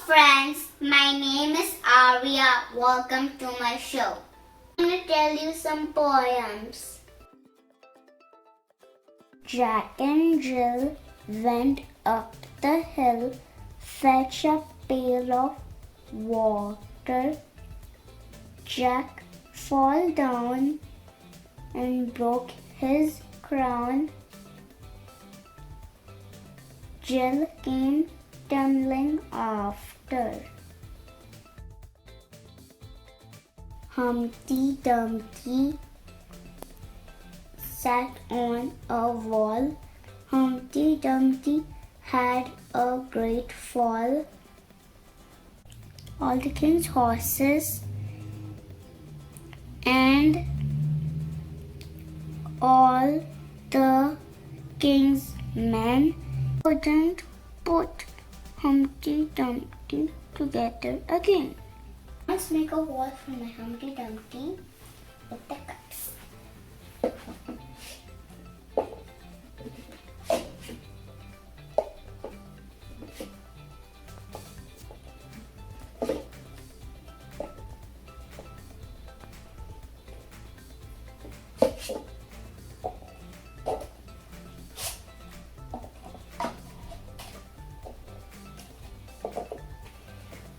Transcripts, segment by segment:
friends, my name is Arya. Welcome to my show. I'm going to tell you some poems. Jack and Jill went up the hill, fetch a pail of water. Jack fell down and broke his crown. Jill came tumbling after. HumptyDumpty sat on a wall. HumptyDumpty had a great fall. All the king's horses and all the king's men couldn't put HumptyDumpty together again. Let's make a wall for my HumptyDumpty with the cups.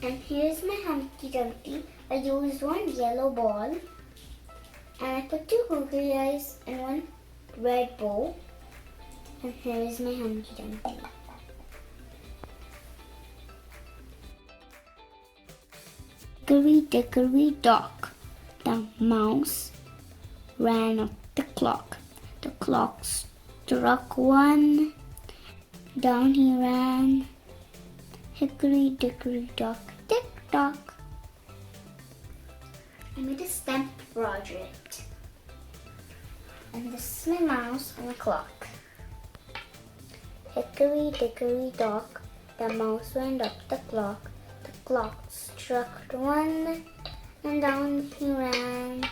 And here's my HumptyDumpty. I used one yellow ball and I put 2 googly eyes and 1 red bow. And here's my HumptyDumpty. Hickory-dickory dock, the mouse ran up the clock. The clock struck 1, down he ran. Hickory-dickory dock, tick-tock. I made a stamp project. And this is my mouse on the clock. Hickory-dickory dock, the mouse went up the clock. The clock struck 1, and down he ran.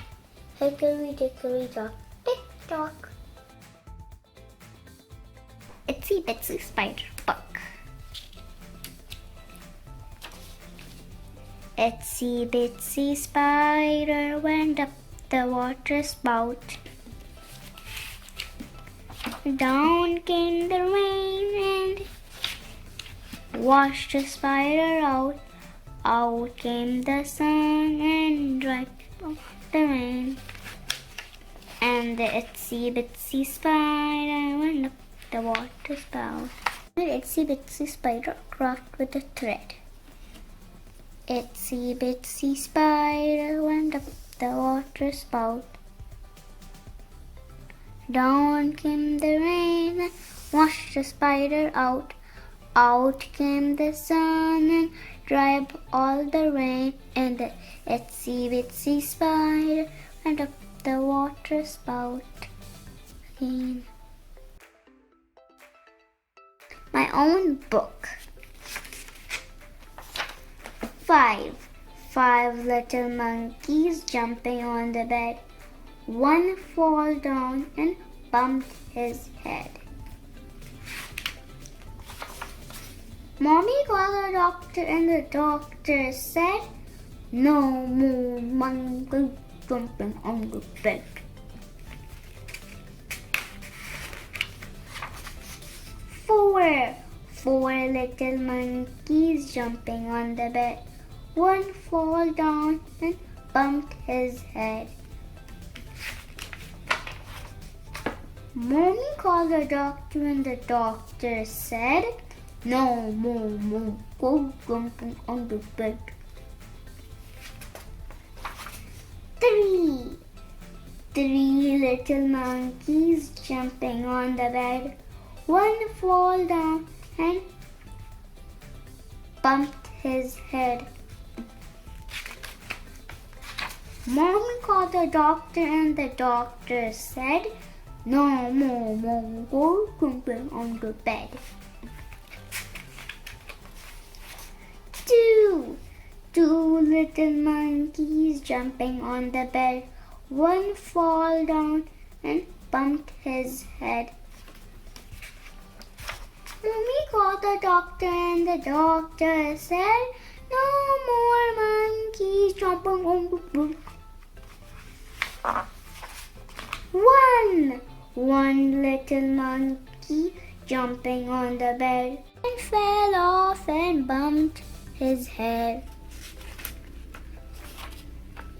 Hickory-dickory dock, tick-tock. Itsy Bitsy spider book. Itsy Bitsy spider went up the water spout. Down came the rain and washed the spider out. Out came the sun and dried off the rain. And the Itsy Bitsy spider went up the water spout. The Itsy Bitsy spider crossed with a thread. Itsy Bitsy spider went up the water spout. Down came the rain and washed the spider out. Out came the sun and dried up all the rain. And the Itsy Bitsy spider went up the water spout again. My own book. 5 little monkeys jumping on the bed. 1 fall down and bumped his head. Mommy called the doctor and the doctor said, "No more monkeys jumping on the bed." Four little monkeys jumping on the bed. 1 fall down and bumped his head. Mommy called the doctor and the doctor said, "No more monkeys jumping on the bed." 3 little monkeys jumping on the bed. 1 fall down and bumped his head. Mommy called the doctor and the doctor said, "No more monkeys jumping on the bed." 2 little monkeys jumping on the bed. 1 fall down and bumped his head. Mommy called the doctor and the doctor said, no more monkeys jumping on the roof. One little monkey jumping on the bed and fell off and bumped his head.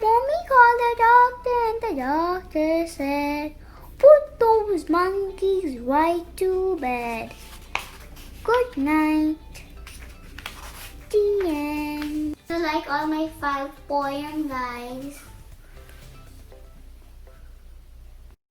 Mommy called the doctor and the doctor said, put those monkeys right to bed. Good night. The end. You like all my 5 poems, guys?